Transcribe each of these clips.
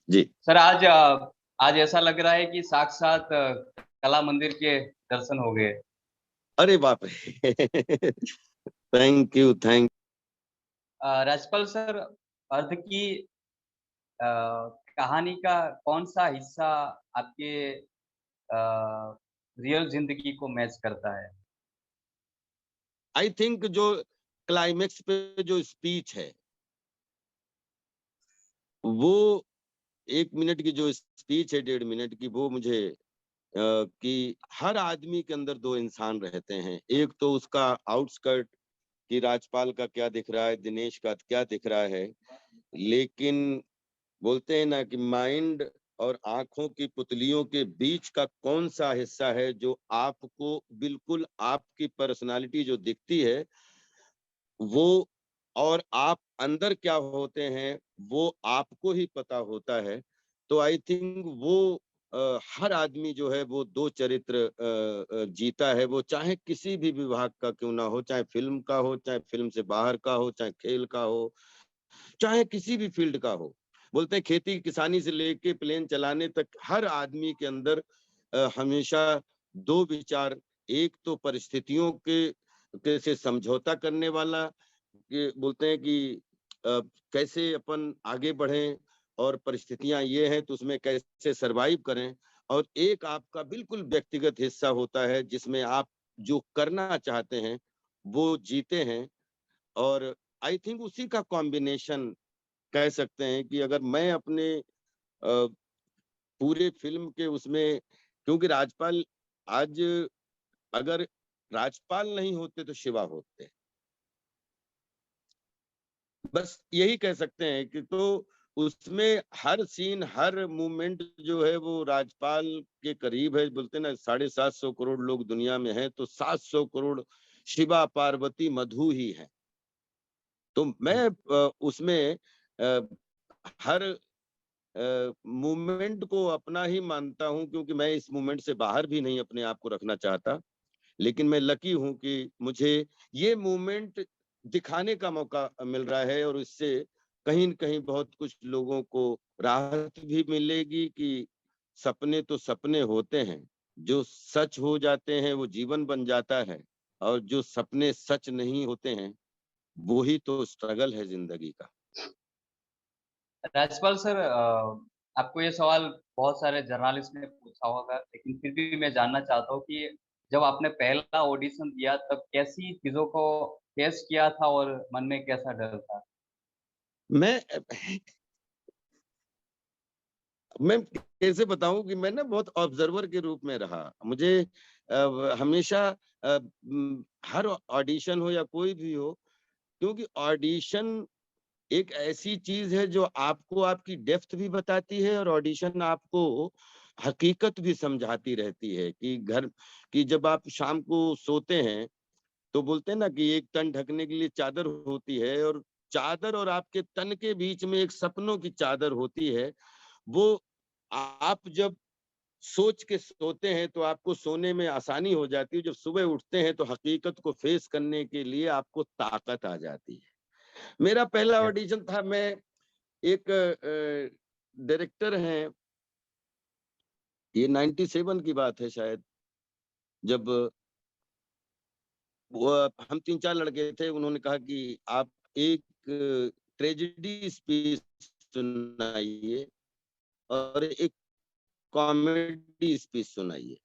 जी। Sir आज ऐसा लग रहा है कि साक्षात कला मंदिर के दर्शन हो गए। अरे बाप रे! Thank you, thank Rajpal sir, अर्थ की कहानी का कौन-सा हिस्सा आपके रियल ज़िंदगी को मैच करता है? आई थिंक जो क्लाइमेक्स पे जो स्पीच है, वो 1 मिनट की जो स्पीच है, 1.5 मिनट की, वो मुझे कि हर आदमी के अंदर 2 इंसान रहते हैं। एक तो उसका आउटस्कर्ट कि राजपाल का क्या दिख रहा है, दिनेश का क्या दिख रहा है। लेकिन बोलते हैं ना कि माइंड और आँखों की पुतलियों के बीच का कौन-सा हिस्सा है जो आपको बिल्कुल आपकी पर्सनैलिटी जो दिखती है, वो और आप अंदर क्या होते हैं, वो आपको ही पता होता है। तो आई थिंक वो हर आदमी जो है वो 2 चरित्र जीता है, वो चाहे किसी भी विभाग का क्यों ना हो, चाहे फ़िल्म का हो, चाहे फ़िल्म से बाहर का हो, चाहे खेल का हो, चाहे किसी भी फ़ील्ड का हो। बोलते हैं खेती-किसानी से लेके प्लेन चलाने तक हर आदमी के अंदर हमेशा 2 विचार, एक तो परिस्थितियों के से समझौता करने वाला, ये बोलते हैं कि कैसे अपन आगे बढ़ें और परिस्थितियाँ ये हैं तो उसमें कैसे सर्वाइव करें, और एक आपका बिल्कुल व्यक्तिगत हिस्सा होता है जिसमें आप जो करना चाहते हैं, वो जीते हैं। और आई थिंक उसी का कॉम्बिनेशन कह सकते हैं कि अगर मैं अपने पूरे फ़िल्म के उसमें, क्योंकि राजपाल आज अगर राजपाल नहीं होते तो शिवा होते। बस यही कह सकते हैं कि तो उसमें हर सीन, हर मूवमेंट जो है वो राजपाल के करीब है। बोलते हैं ना 750 करोड़ लोग दुनिया में हैं, तो 700 करोड़ शिवा, पार्वती, मधु ही हैं। तो मैं उसमें हर मूवमेंट को अपना ही मानता हूँ, क्योंकि मैं इस मूवमेंट से बाहर भी नहीं अपने आप को रखना चाहता। लेकिन मैं लकी हूँ कि मुझे ये मूवमेंट दिखाने का मौका मिल रहा है, और इससे कहीं न कहीं बहुत कुछ लोगों को राहत भी मिलेगी कि सपने तो सपने होते हैं, जो सच हो जाते हैं वो जीवन बन जाता है, और जो सपने सच नहीं होते हैं, वो ही तो स्ट्रगल है ज़िंदगी का। राजपाल सर, आपको ये सवाल बहुत सारे जर्नलिस्ट ने पूछा होगा, लेकिन फिर भी मैं जानना चाहता हूँ कि जब आपने पहला ऑडिशन दिया तब कैसी चीज़ों को फेस किया था और मन में कैसा डर था? मैं मैं कैसे बताऊँ कि मैं ना बहुत ऑब्जर्वर के रूप में रहा। मुझे हमेशा हर ऑडिशन हो या कोई भी हो, क्योंकि ऑडिशन एक ऐसी चीज़ है जो आपको आपकी डेप्थ भी बताती है, और ऑडिशन आपको हकीकत भी समझाती रहती है कि जब आप शाम को सोते हैं, तो बोलते हैं ना कि एक तन ढकने के लिए चादर होती है, और चादर और आपके तन के बीच में एक सपनों की चादर होती है। वो आप जब सोच के सोते हैं तो आपको सोने में आसानी हो जाती है, जब सुबह उठते हैं तो हकीकत को फेस करने के लिए आपको ताकत आ जाती है। मेरा पहला या ऑडिशन था, मैं एक डायरेक्टर हैं, ये 97 की बात है शायद, जब वो हम 3-4 लड़के थे, उन्होंने कहा कि आप एक ट्रेजेडी स्पीच सुनाइए और एक कॉमेडी स्पीच सुनाइए।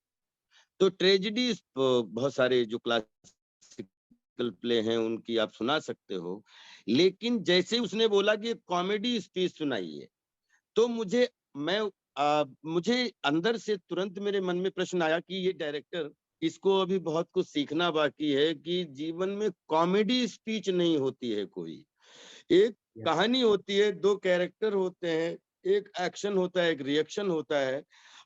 तो ट्रेजेडी बहुत सारे जो क्लासिकल प्ले हैं उनकी आप सुना सकते हो, लेकिन जैसे ही उसने बोला कि कॉमेडी स्पीच सुनाइए, तो मुझे अंदर से तुरंत मेरे मन में प्रश्न आया कि ये डायरेक्टर, इसको अभी बहुत कुछ सीखना बाकी है कि जीवन में कॉमेडी स्पीच नहीं होती है कोई। एक या कहानी होती है, 2 कैरेक्टर होते हैं, एक एक्शन होता है, एक रिएक्शन होता है।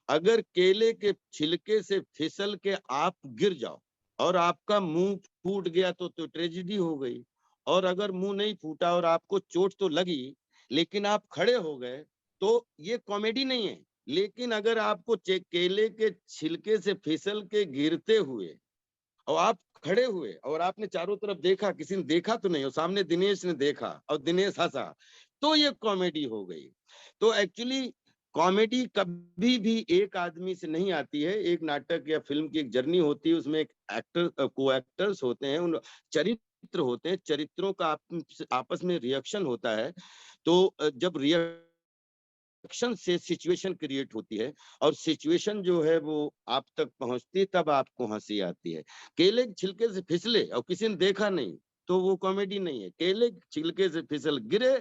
अगर केले के छिलके से फिसल के आप गिर जाओ और आपका मुँह फूट गया तो ट्रेजेडी हो गई, और अगर मुँह नहीं फूटा और आपको चोट तो लगी, लेकिन आप खड़े हो गए, तो ये कॉमेडी नहीं है। लेकिन अगर आपको केले के छिलके से फिसल के गिरते हुए और आप खड़े हुए और आपने चारों तरफ देखा, किसी ने देखा तो नहीं, और सामने दिनेश ने देखा और दिनेश हँसा, तो ये कॉमेडी हो गई। तो एक्चुअली कॉमेडी कभी भी एक आदमी से नहीं आती है। एक नाटक या फ़िल्म की एक जर्नी होती है, उसमें एक को एक्टर्स होते हैं, उन चरित्र होते हैं, चरित्रों का आपस में रिएक्शन होता है। तो जब रिएक्शन से सिचुएशन क्रिएट होती है और सिचुएशन जो है वो आप तक पहुँचती है, तब आपको हँसी आती है। केले के छिलके से फिसले और किसी ने देखा नहीं, तो वो कॉमेडी नहीं है। केले के छिलके से फिसल गिरे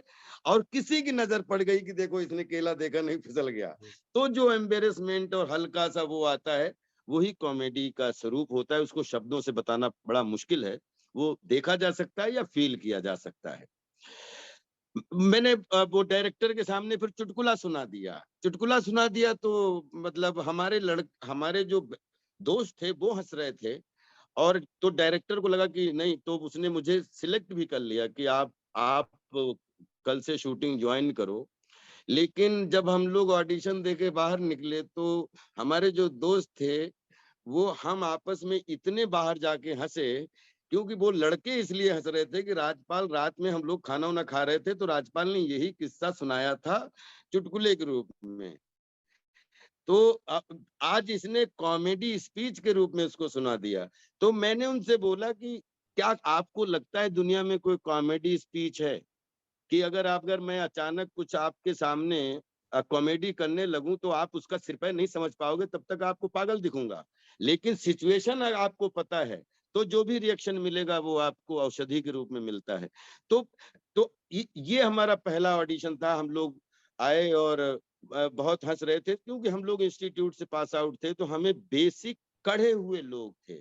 और किसी की नज़र पड़ गई कि देखो इसने केला देखा नहीं, फिसल गया। तो जो एम्बैरेसमेंट और हल्का-सा वो आता है, वही कॉमेडी का स्वरूप होता है। उसको शब्दों से बताना बड़ा मुश्किल है। वो देखा जा सकता है या फ़ील किया जा सकता है। मैंने वो डायरेक्टर के सामने फिर चुटकुला सुना दिया। चुटकुला सुना दिया तो मतलब हमारे जो दोस्त थे वो हँस रहे थे और तो डायरेक्टर को लगा कि नहीं, तो उसने मुझे सिलेक्ट भी कर लिया कि आप कल से शूटिंग जॉइन करो। लेकिन जब हम लोग ऑडिशन देके बाहर निकले तो हमारे जो दोस्त थे वो हम आपस में इतने बाहर जाके हँसे, क्योंकि वो लड़के इसलिए हँस रहे थे कि राजपाल रात में हम लोग खाना-वाना खा रहे थे, तो राजपाल ने यही किस्सा सुनाया था चुटकुले के रूप में। तो आज इसने कॉमेडी स्पीच के रूप में उसको सुना दिया। तो मैंने उनसे बोला कि क्या आपको लगता है दुनिया में कोई कॉमेडी स्पीच है? कि अगर मैं अचानक कुछ आपके सामने कॉमेडी करने लगूँ तो आप उसका सिर-पैर नहीं समझ पाओगे, तब तक आपको पागल दिखूँगा। लेकिन सिचुएशन अगर आपको पता है, तो जो भी रिएक्शन मिलेगा वो आपको औषधि के रूप में मिलता है। तो ये हमारा पहला ऑडिशन था। हम लोग आए और बहुत हँस रहे थे क्योंकि हम लोग इंस्टीट्यूट से पास आउट थे, तो हमें बेसिक पढ़े हुए लोग थे।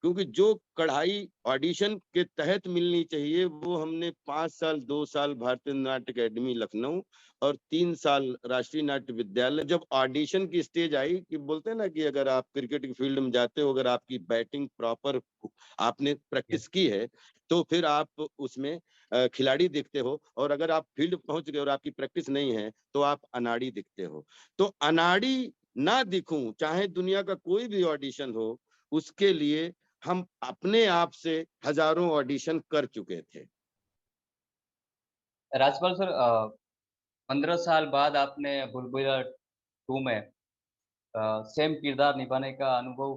क्योंकि जो कढ़ाई ऑडिशन के तहत मिलनी चाहिए वो हमने 5 साल 2 साल भारतीय नाट्य अकेडमी लखनऊ और 3 साल राष्ट्रीय नाट्य विद्यालय, जब ऑडिशन की स्टेज आई कि बोलते हैं ना कि अगर आप क्रिकेट की फील्ड में जाते हो, अगर आपकी बैटिंग प्रॉपर आपने यस। प्रैक्टिस की है तो फिर आप उसमें खिलाड़ी दिखते हो, और अगर आप फील्ड पहुंच गए और आपकी प्रैक्टिस नहीं है तो आप अनाड़ी दिखते हो। तो अनाड़ी ना दिखूं चाहे दुनिया का कोई भी ऑडिशन हो, उसके लिए हम अपने आप से हज़ारों ऑडिशन कर चुके थे। राजपाल सर 15 साल बाद आपने बुलबुल 2 में सेम किरदार निभाने का अनुभव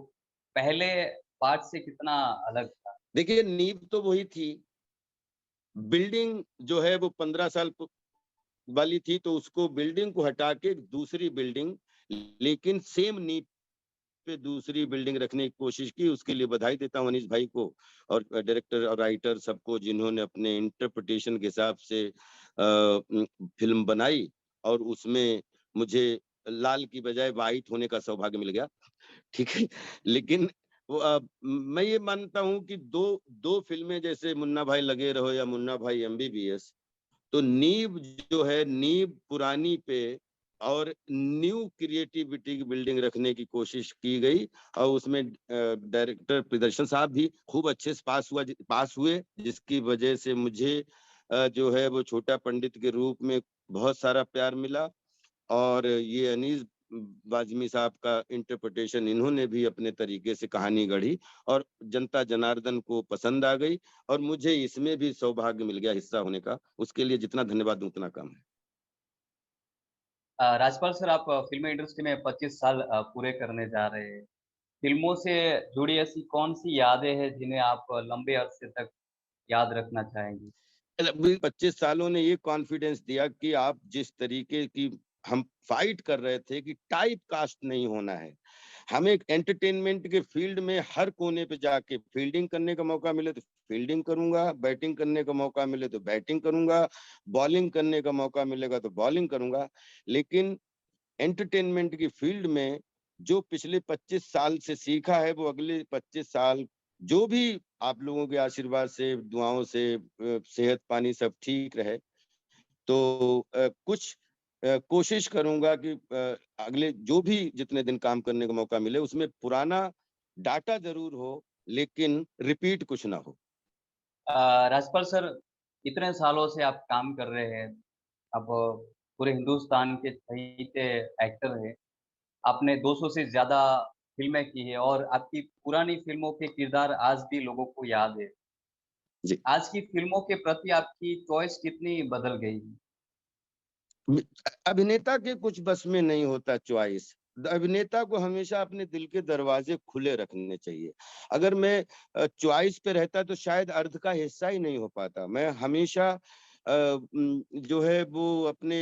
पहले पार्ट से कितना अलग था? देखिए नींव तो वही थी, बिल्डिंग जो है वो 15 साल वाली थी, तो उसको बिल्डिंग को हटा के दूसरी बिल्डिंग, लेकिन सेम नींव पे दूसरी बिल्डिंग रखने की कोशिश की। उसके लिए बधाई देता हूँ अनीश भाई को और डायरेक्टर और राइटर सबको, जिन्होंने अपने इंटरप्रिटेशन के हिसाब से फ़िल्म बनाई और उसमें मुझे लाल की बजाय व्हाइट होने का सौभाग्य मिल गया। ठीक है? लेकिन वो मैं ये मानता हूँ कि 2 फ़िल्में जैसे मुन्ना भाई लगे रहो या मुन्ना भाई एमबीबीएस, तो नींव जो है, नींव पुरानी पे और न्यू क्रिएटिविटी की बिल्डिंग रखने की कोशिश की गई और उसमें डायरेक्टर प्रियदर्शन साहब भी खूब अच्छे से पास हुए, जिसकी वजह से मुझे जो है वो छोटा पंडित के रूप में बहुत सारा प्यार मिला। और ये अनीस बाज़मी साहब का इंटरप्रिटेशन, इन्होंने भी अपने तरीके से कहानी गढ़ी और जनता जनार्दन को पसंद आ गई और मुझे इसमें भी सौभाग्य मिल गया हिस्सा होने का। उसके लिए जितना धन्यवाद दूँ उतना कम है। राजपाल सर आप फ़िल्म इंडस्ट्री में 25 साल पूरे करने जा रहे हैं। फ़िल्मों से जुड़ी ऐसी कौन-सी यादें हैं जिन्हें आप लंबे अरसे तक याद रखना चाहेंगे? 25 सालों ने ये कॉन्फिडेंस दिया कि आप जिस तरीके की हम फाइट कर रहे थे कि टाइप कास्ट नहीं होना है। हमें एंटरटेनमेंट के फील्ड में हर कोने पे जाके फील्डिंग करने का मौका मिले तो फील्डिंग करूँगा, बैटिंग करने का मौका मिले तो बैटिंग करूँगा, बॉलिंग करने का मौका मिलेगा तो बॉलिंग करूँगा। लेकिन एंटरटेनमेंट की फील्ड में जो पिछले 25 साल से सीखा है, वो अगले 25 साल जो भी आप लोगों के आशीर्वाद से, दुआओं से सेहत पानी सब ठीक रहे, तो कुछ कोशिश करूँगा कि अगले जो भी जितने दिन काम करने का मौका मिले, उसमें पुराना डाटा ज़रूर हो, लेकिन रिपीट कुछ ना हो। राजपाल सर इतने सालों से आप काम कर रहे हैं, अब पूरे हिंदुस्तान के चहीते एक्टर हैं। आपने 200 से ज़्यादा फ़िल्में की हैं और आपकी पुरानी फ़िल्मों के किरदार आज भी लोगों को याद है। जी। आज की फ़िल्मों के प्रति आपकी चॉइस कितनी बदल गई है? अभिनेता के कुछ बस में नहीं होता चॉइस। अभिनेता को हमेशा अपने दिल के दरवाजे खुले रखने चाहिए। अगर मैं चॉइस पे रहता तो शायद अर्ध का हिस्सा ही नहीं हो पाता। मैं हमेशा जो है वो अपने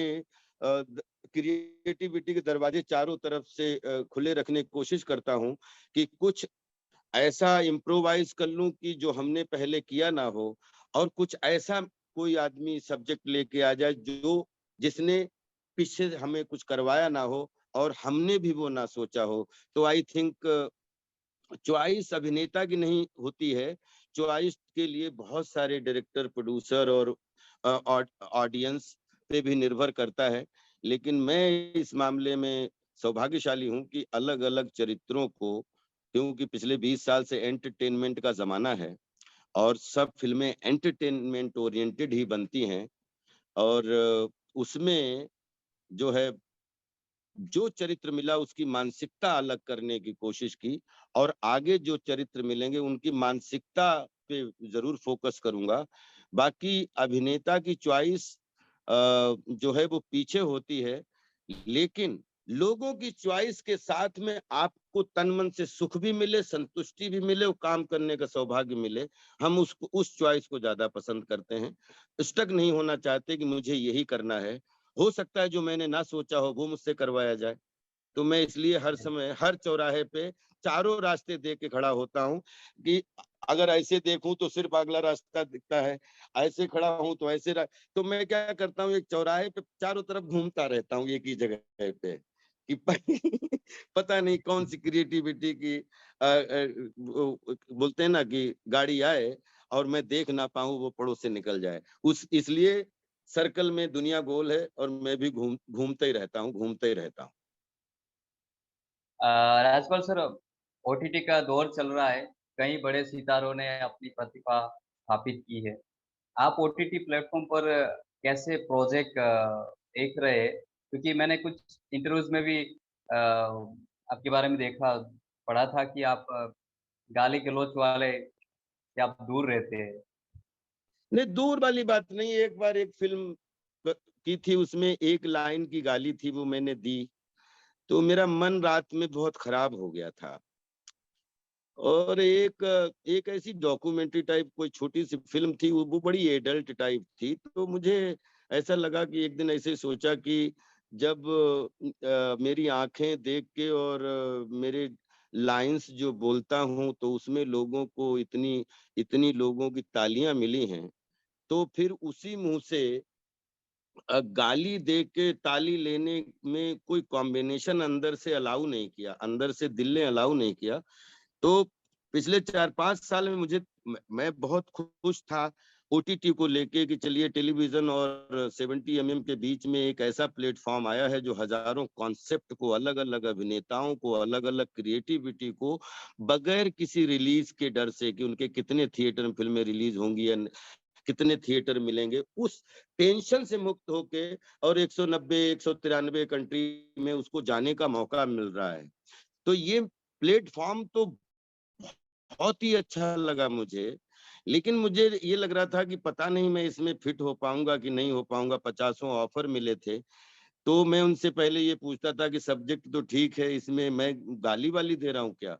क्रिएटिविटी के दरवाजे चारों तरफ से खुले रखने की कोशिश करता हूँ कि कुछ ऐसा इम्प्रोवाइज कर लूं कि जो हमने पहले किया ना हो, और कुछ ऐसा कोई आदमी सब्जेक्ट लेके आ जाए जो जिसने पीछे हमें कुछ करवाया ना हो और हमने भी वो ना सोचा हो। तो आई थिंक चॉइस अभिनेता की नहीं होती है, चॉइस के लिए बहुत सारे डायरेक्टर, प्रोड्यूसर और ऑडियंस पे भी निर्भर करता है। लेकिन मैं इस मामले में सौभाग्यशाली हूँ कि अलग-अलग चरित्रों को, क्योंकि पिछले 20 साल से एंटरटेनमेंट का ज़माना है और सब फ़िल्में एंटरटेनमेंट ओरिएंटेड ही बनती हैं, और उसमें जो है जो चरित्र मिला उसकी मानसिकता अलग करने की कोशिश की, और आगे जो चरित्र मिलेंगे उनकी मानसिकता पे ज़रूर फ़ोकस करूँगा। बाकी अभिनेता की चॉइस जो है वो पीछे होती है, लेकिन लोगों की चॉइस के साथ में आपको तन-मन से सुख भी मिले, संतुष्टि भी मिले और काम करने का सौभाग्य मिले, हम उसको उस चॉइस को ज़्यादा पसंद करते हैं। स्टक नहीं होना चाहते कि मुझे यही करना है। हो सकता है जो मैंने ना सोचा हो वो मुझसे करवाया जाए। तो मैं इसलिए हर समय हर चौराहे पे चारों रास्ते देख के खड़ा होता हूँ कि अगर ऐसे देखूं तो सिर्फ अगला रास्ता दिखता है, ऐसे खड़ा हूं तो ऐसे तो मैं क्या करता हूँ, एक चौराहे पे चारों तरफ घूमता रहता हूँ एक ही जगह पे कि पता नहीं कौन सी क्रिएटिविटी की बोलते हैं ना कि गाड़ी आए और मैं देख ना पाऊं, वो पड़ोस से निकल जाए। उस इसलिए सर्कल में दुनिया गोल है और मैं भी घूमते ही रहता हूँ, घूमते ही रहता हूँ। राजपाल सर, ओटीटी का दौर चल रहा है, कई बड़े सितारों ने अपनी प्रतिभा स्थापित की है। आप ओटीटी प्लेटफ़ॉर्म पर कैसे प्रोजेक्ट देख रहे हैं? क्योंकि मैंने कुछ इंटरव्यूज़ में भी आपके बारे में देखा, पढ़ा था कि आप गाली-गलौच वाले से आप दूर रहते हैं। नहीं, दूर वाली बात नहीं। एक बार एक फ़िल्म की थी, उसमें एक लाइन की गाली थी, वो मैंने दी, तो मेरा मन रात में बहुत खराब हो गया था। और एक ऐसी डॉक्यूमेंट्री टाइप कोई छोटी-सी फ़िल्म थी, वो बड़ी एडल्ट टाइप थी, तो मुझे ऐसा लगा कि एक दिन ऐसे सोचा कि जब मेरी आँखें देख के और मेरे लाइन्स जो बोलता हूँ, तो उसमें लोगों को इतनी इतनी लोगों की तालियाँ मिली हैं, तो फिर उसी मुँह से गाली दे के ताली लेने में कोई कॉम्बिनेशन अंदर से अलाउ नहीं किया, अंदर से दिल ने अलाउ नहीं किया। तो पिछले 4-5 साल में मैं बहुत खुश था ओटीटी को लेके कि चलिए टेलीविज़न और 70 एमएम के बीच में एक ऐसा प्लेटफ़ॉर्म आया है जो हज़ारों कॉन्सेप्ट को, अलग-अलग अभिनेताओं को, अलग-अलग क्रिएटिविटी को बगैर किसी रिलीज़ के डर से कि उनके कितने थिएटर में फ़िल्में रिलीज़ होंगी या कितने थिएटर मिलेंगे, उस टेंशन से मुक्त होके और 190 193 कंट्री में उसको जाने का मौका मिल रहा है। तो ये प्लेटफ़ॉर्म तो बहुत ही अच्छा लगा मुझे, लेकिन मुझे ये लग रहा था कि पता नहीं मैं इसमें फिट हो पाऊँगा कि नहीं हो पाऊँगा, पचासों ऑफ़र मिले थे। तो मैं उनसे पहले ये पूछता था कि सब्जेक्ट तो ठीक है, इसमें मैं गाली-वाली दे रहा हूँ क्या?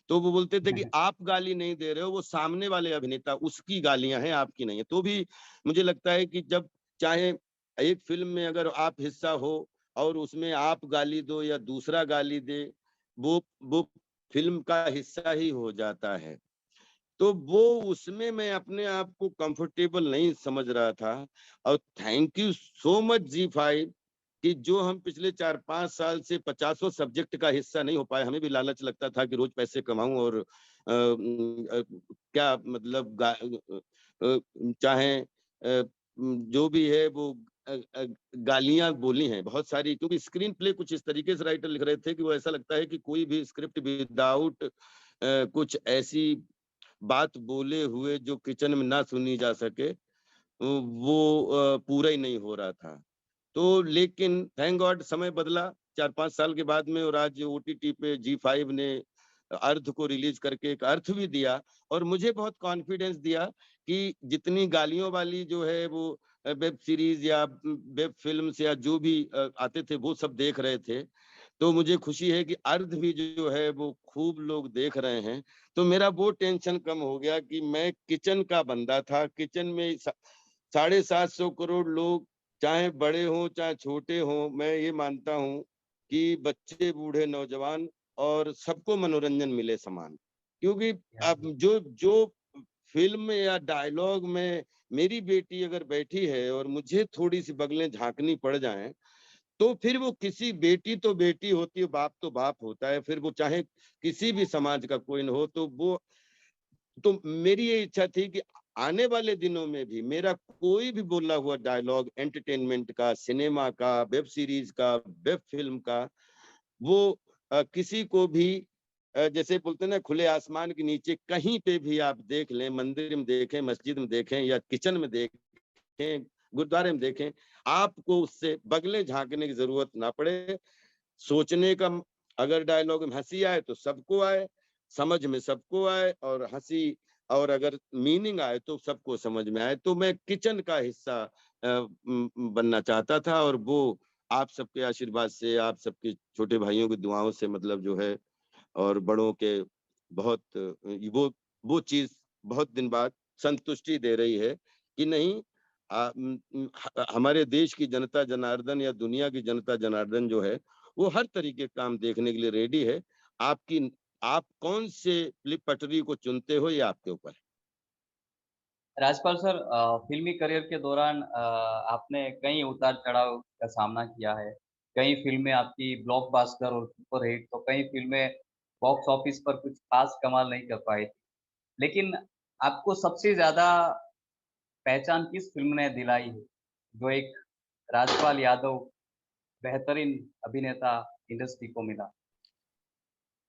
तो वो बोलते थे कि आप गाली नहीं दे रहे हो, वो सामने वाले अभिनेता उसकी गालियाँ हैं, आपकी नहीं है। तो भी मुझे लगता है कि जब चाहे एक फ़िल्म में अगर आप हिस्सा हो और उसमें आप गाली दो या दूसरा गाली दे, वो फ़िल्म का हिस्सा ही हो जाता है। तो वो उसमें मैं अपने आप को कंफर्टेबल नहीं समझ रहा था, और थैंक यू सो मच ज़ी5 कि जो हम पिछले 4-5 साल से पचासों सब्जेक्ट का हिस्सा नहीं हो पाए, हमें भी लालच लगता था कि रोज़ पैसे कमाऊँ और क्या मतलब चाहे जो भी है वो अ अ, गालियाँ बोली हैं बहुत सारी, क्योंकि स्क्रीन प्ले कुछ इस तरीके से राइटर लिख रहे थे कि वो ऐसा लगता है कि कोई भी स्क्रिप्ट विदाउट कुछ ऐसी बात बोले हुए जो किचन में ना सुनी जा सके, वो पूरा ही नहीं हो रहा था। तो लेकिन थैंक गॉड समय बदला 4-5 साल के बाद में, और आज ओटीटी पे जी5 ने अर्थ को रिलीज़ करके एक अर्थ भी दिया और मुझे बहुत कॉन्फिडेंस दिया कि जितनी गालियों वाली जो है वो वेब सीरीज या वेब फिल्म्स या जो भी आते थे वो सब देख रहे थे। तो मुझे खुशी है कि अर्ध भी जो है वो खूब लोग देख रहे हैं। तो मेरा वो टेंशन कम हो गया कि मैं किचन का बंदा था। किचन में 750 करोड़ लोग, चाहे बड़े हों चाहे छोटे हों, मैं ये मानता हूँ कि बच्चे बूढ़े नौजवान और सबको मनोरंजन मिले समान। क्योंकि अब जो जो फ़िल्म या डायलॉग में मेरी बेटी अगर बैठी है और मुझे थोड़ी-सी बगलें झाँकनी पड़ जाएँ, तो फिर वो किसी बेटी तो बेटी होती है, बाप तो बाप होता है, फिर वो चाहे किसी भी समाज का कोई न हो, तो मेरी ये इच्छा थी कि आने वाले दिनों में भी मेरा कोई भी बोला हुआ डायलॉग एंटरटेनमेंट का, सिनेमा का, वेब सीरीज़ का, वेब फ़िल्म का, वो किसी को भी जैसे बोलते हैं ना खुले आसमान के नीचे कहीं पे भी आप देख लें, मंदिर में देखें, मस्जिद में देखें या किचन में देखें, गुरुद्वारे में देखें, आपको उससे बगलें झाँकने की ज़रूरत ना पड़े। सोचने का अगर डायलॉग में हँसी आए तो सबको आए, समझ में सबको आए और हँसी और अगर मीनिंग आए तो सबको समझ में आए। तो मैं किचन का हिस्सा बनना चाहता था और वो आप सबके आशीर्वाद से, आप सबके छोटे भाइयों की दुआओं से मतलब जो है और बड़ों के बहुत वो चीज़ बहुत दिन बाद संतुष्टि दे रही है कि नहीं हमारे देश की जनता जनार्दन या दुनिया की जनता जनार्दन जो है, वो हर तरीके का काम देखने के लिए रेडी है। आपकी आप कौन से पटरी को चुनते हो ये आपके ऊपर है। राजपाल सर, फ़िल्मी करियर के दौरान आपने कई उतार-चढ़ाव का सामना किया है। कई फ़िल्में आपकी ब्लॉकबस्टर और सुपरहिट, तो कई फ़िल्में बॉक्स ऑफिस पर कुछ ख़ास कमाल नहीं कर पाई। लेकिन आपको सबसे ज़्यादा पहचान किस फ़िल्म ने दिलाई है? जो एक राजपाल यादव बेहतरीन अभिनेता इंडस्ट्री को मिला?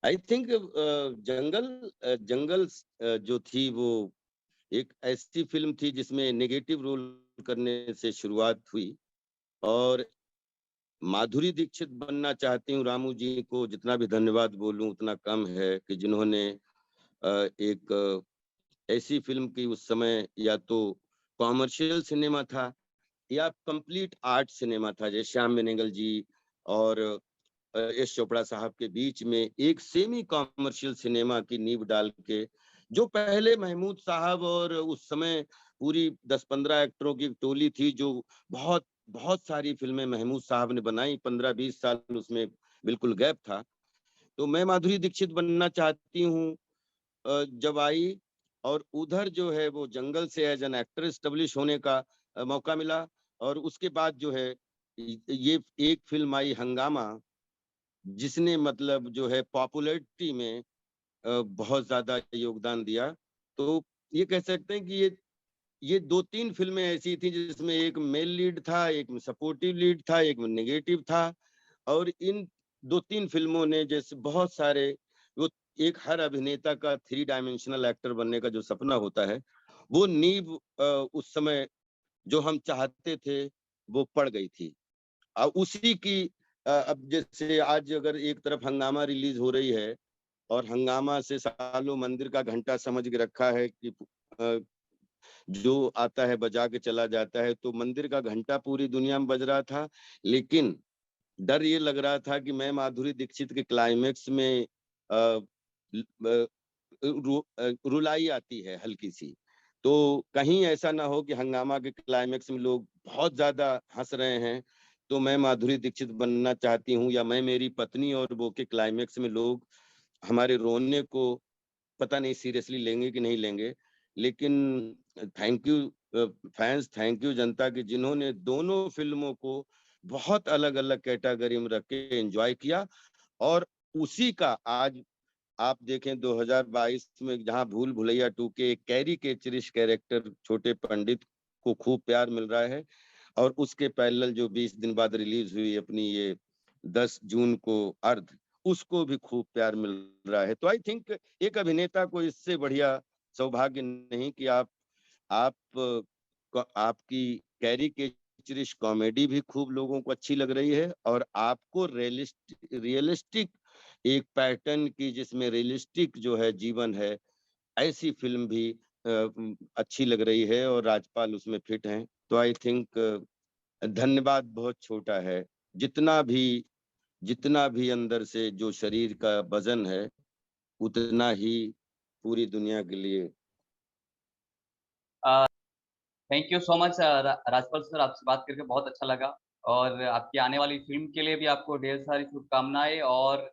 आई थिंक जंगल जो थी वो एक ऐसी फ़िल्म थी जिसमें नेगेटिव रोल करने से शुरुआत हुई और माधुरी दीक्षित बनना चाहती हूँ रामू जी को जितना भी धन्यवाद बोलूँ उतना कम है कि जिन्होंने एक ऐसी फ़िल्म की उस समय या तो कॉमर्शियल सिनेमा था या कंप्लीट आर्ट सिनेमा था जैसे श्याम बेनेगल जी और यश चोपड़ा साहब के बीच में एक सेमी कॉमर्शियल सिनेमा की नींव डाल के जो पहले महमूद साहब और उस समय पूरी 10-15 एक्टरों की एक टोली थी जो बहुत बहुत सारी फ़िल्में महमूद साहब ने बनाई 15-20 साल उसमें बिल्कुल गैप था। तो मैं माधुरी दीक्षित बनना चाहती हूँ जब आई और उधर जो है वो जंगल से एज़ एन एक्टर एस्टेब्लिश होने का मौका मिला और उसके बाद जो है ये एक फ़िल्म आई हंगामा जिसने मतलब जो है पॉपुलैरिटी में बहुत ज़्यादा योगदान दिया। तो ये कह सकते हैं कि ये 2-3 फ़िल्में ऐसी थी जिसमें एक मेल लीड था, एक में सपोर्टिव लीड था, एक में नेगेटिव था और इन 2-3 फ़िल्मों ने जैसे बहुत सारे वो एक हर अभिनेता का थ्री डायमेंशनल एक्टर बनने का जो सपना होता है, वो नींव उस समय जो हम चाहते थे, वो पड़ गई थी। उसी की अब जैसे आज अगर एक तरफ हंगामा रिलीज़ हो रही है और हंगामा से सालों मंदिर का घंटा समझ के रखा है कि अ, जो आता है बजा के चला जाता है, तो मंदिर का घंटा पूरी दुनिया में बज रहा था। लेकिन डर ये लग रहा था कि मैं माधुरी दीक्षित के क्लाइमेक्स में अ, ल ब रुलाई आती है हल्की-सी। तो कहीं ऐसा ना हो कि हंगामा के क्लाइमेक्स में लोग बहुत ज़्यादा हँस रहे हैं, तो मैं माधुरी दीक्षित बनना चाहती हूँ या मैं मेरी पत्नी और वो के क्लाइमेक्स में लोग हमारे रोने को पता नहीं सीरियसली लेंगे कि नहीं लेंगे। लेकिन thank you fans, thank you जनता की जिन्होंने दोनों फ़िल्मों को बहुत अलग-अलग कैटेगरी में रख के एन्जॉय किया और उसी का आज आप देखें 2022 में जहाँ भूल-भुलैया 2 के कैरी कैचरिश कैरेक्टर छोटे पंडित को खूब प्यार मिल रहा है और उसके पैरेलल जो 20 दिन बाद रिलीज़ हुई अपनी ये 10 जून को अर्ध, उसको भी खूब प्यार मिल रहा है। तो आई थिंक एक अभिनेता को इससे बढ़िया सौभाग्य नहीं कि आप आपकी कैरी कैचरिश कॉमेडी भी खूब लोगों को अच्छी लग रही है और आपको रियलिस्टिक एक पैटर्न की जिसमें रियलिस्टिक जो है जीवन है, ऐसी फ़िल्म भी अच्छी लग रही है और राजपाल उसमें फिट हैं। तो आई थिंक धन्यवाद बहुत छोटा है। जितना भी अंदर से जो शरीर का वजन है, उतना ही पूरी दुनिया के लिए। Thank you so much Rajpal sir, आपसे बात करके बहुत अच्छा लगा और आपकी आने वाली फ़िल्म के लिए भी आपको ढेर सारी शुभकामनाएँ और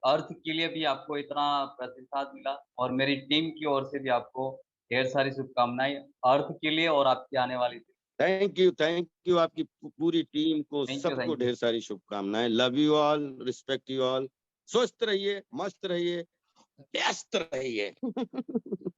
अर्थ के लिए भी आपको इतना प्रतिसाद मिला और मेरी टीम की ओर से भी आपको ढेर सारी शुभकामनाएँ अर्थ के लिए और आपकी आने वाली फ़िल्म। थैंक यू आपकी पूरी टीम को, थैंक यू, सबको थैंक यू। ढेर सारी शुभकामनाएं। Love you all, respect you all. स्वस्थ रहिए, मस्त रहिए, व्यस्त रहिए।